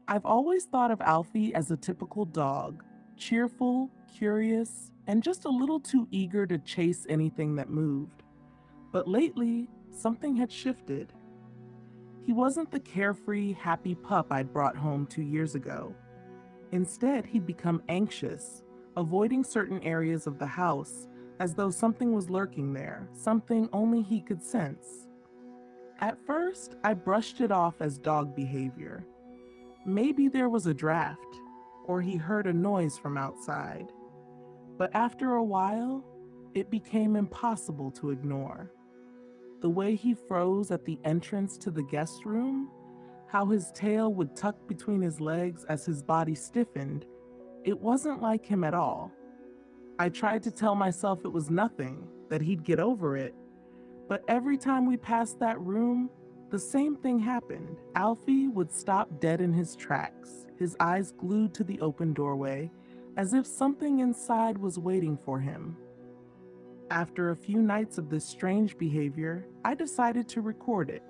I've always thought of Alfie as a typical dog, cheerful, curious, and just a little too eager to chase anything that moved. But lately, something had shifted. He wasn't the carefree, happy pup I'd brought home 2 years ago. Instead, he'd become anxious, avoiding certain areas of the house as though something was lurking there, something only he could sense. At first, I brushed it off as dog behavior. Maybe there was a draft, or he heard a noise from outside. But after a while, it became impossible to ignore. The way he froze at the entrance to the guest room, how his tail would tuck between his legs as his body stiffened, it wasn't like him at all. I tried to tell myself it was nothing, that he'd get over it, but every time we passed that room, the same thing happened. Alfie would stop dead in his tracks, his eyes glued to the open doorway, as if something inside was waiting for him. After a few nights of this strange behavior, I decided to record it.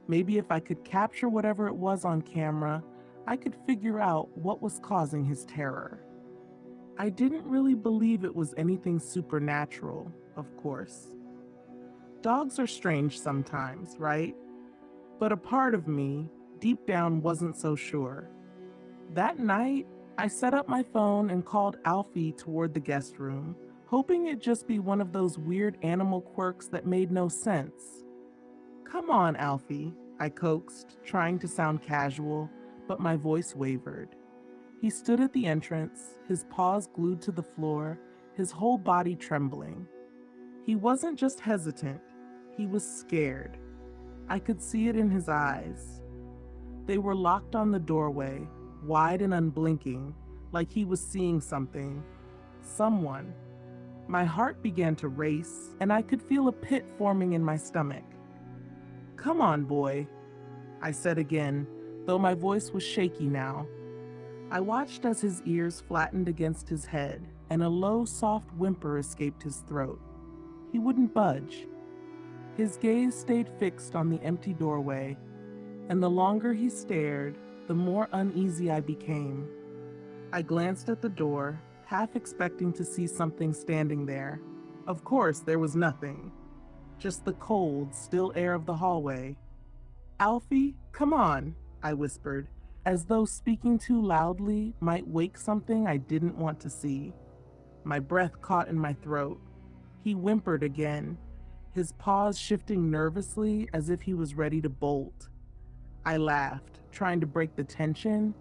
Maybe if I could capture whatever it was on camera, I could figure out what was causing his terror. I didn't really believe it was anything supernatural, of course. Dogs are strange sometimes, right? But a part of me, deep down, wasn't so sure. That night, I set up my phone and called Alfie toward the guest room, hoping it'd just be one of those weird animal quirks that made no sense. Come on, Alfie, I coaxed, trying to sound casual, but my voice wavered. He stood at the entrance, his paws glued to the floor, his whole body trembling. He wasn't just hesitant, he was scared. I could see it in his eyes. They were locked on the doorway, wide and unblinking, like he was seeing something, someone. My heart began to race, and I could feel a pit forming in my stomach. Come on, boy, I said again, though my voice was shaky now. I watched as his ears flattened against his head, and a low, soft whimper escaped his throat. He wouldn't budge. His gaze stayed fixed on the empty doorway, and the longer he stared, the more uneasy I became. I glanced at the door, half expecting to see something standing there. Of course, there was nothing, just the cold, still air of the hallway. Alfie, come on, I whispered, as though speaking too loudly might wake something I didn't want to see. My breath caught in my throat. He whimpered again, his paws shifting nervously as if he was ready to bolt. I laughed, trying to break the tension,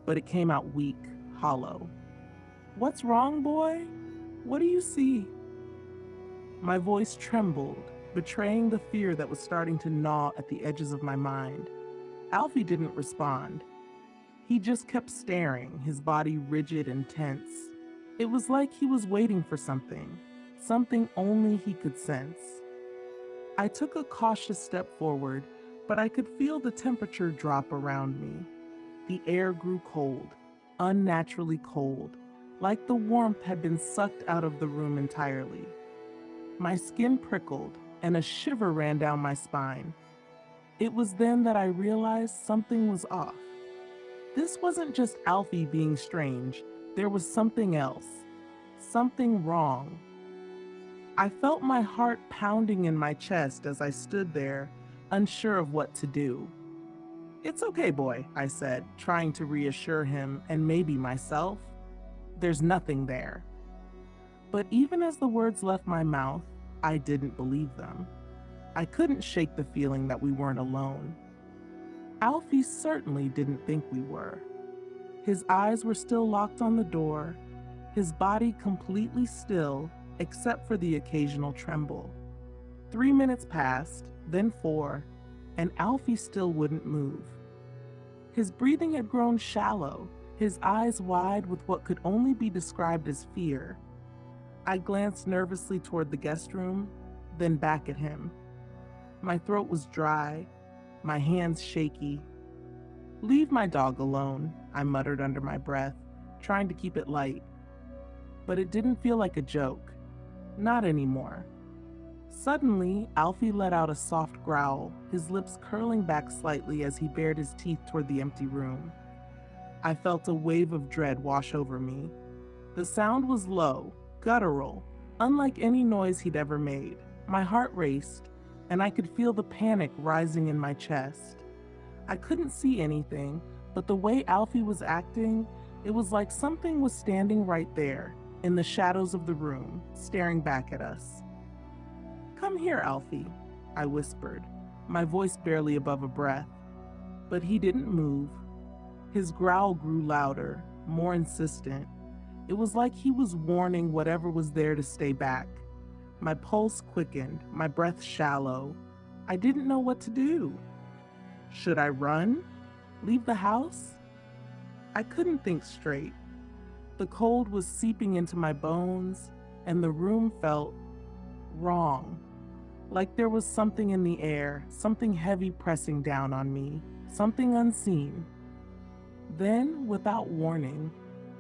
but it came out weak, hollow. What's wrong, boy? What do you see? My voice trembled, betraying the fear that was starting to gnaw at the edges of my mind. Alfie didn't respond. He just kept staring, his body rigid and tense. It was like he was waiting for something, something only he could sense. I took a cautious step forward, but I could feel the temperature drop around me. The air grew cold, unnaturally cold, like the warmth had been sucked out of the room entirely. My skin prickled, and a shiver ran down my spine. It was then that I realized something was off. This wasn't just Alfie being strange, there was something else, something wrong. I felt my heart pounding in my chest as I stood there, unsure of what to do. It's okay, boy, I said, trying to reassure him and maybe myself. There's nothing there. But even as the words left my mouth, I didn't believe them. I couldn't shake the feeling that we weren't alone. Alfie certainly didn't think we were. His eyes were still locked on the door, his body completely still, except for the occasional tremble. 3 minutes passed, then 4, and Alfie still wouldn't move. His breathing had grown shallow, his eyes wide with what could only be described as fear. I glanced nervously toward the guest room, then back at him. My throat was dry, my hands shaky. Leave my dog alone, I muttered under my breath, trying to keep it light. But it didn't feel like a joke. Not anymore. Suddenly, Alfie let out a soft growl, his lips curling back slightly as he bared his teeth toward the empty room. I felt a wave of dread wash over me. The sound was low, guttural, unlike any noise he'd ever made. My heart raced, and I could feel the panic rising in my chest. I couldn't see anything, but the way Alfie was acting, it was like something was standing right there, in the shadows of the room, staring back at us. "Come here, Alfie," I whispered, my voice barely above a breath. But he didn't move. His growl grew louder, more insistent. It was like he was warning whatever was there to stay back. My pulse quickened, my breath shallow. I didn't know what to do. Should I run? Leave the house? I couldn't think straight. The cold was seeping into my bones, and the room felt wrong. Like there was something in the air, something heavy pressing down on me, something unseen. Then, without warning,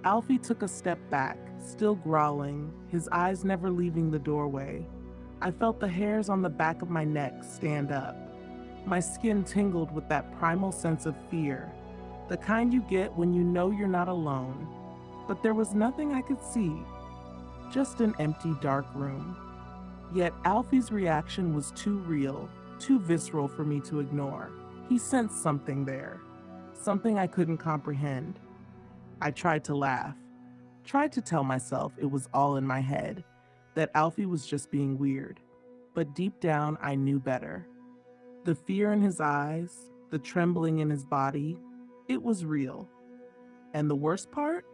Alfie took a step back, still growling, his eyes never leaving the doorway. I felt the hairs on the back of my neck stand up. My skin tingled with that primal sense of fear, the kind you get when you know you're not alone. But there was nothing I could see, just an empty, dark room. Yet Alfie's reaction was too real, too visceral for me to ignore. He sensed something there, something I couldn't comprehend. I tried to laugh, tried to tell myself it was all in my head, that Alfie was just being weird. But deep down, I knew better. The fear in his eyes, the trembling in his body, it was real. And the worst part?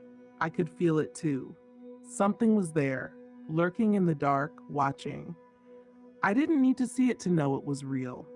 I could feel it too. Something was there, lurking in the dark, watching. I didn't need to see it to know it was real.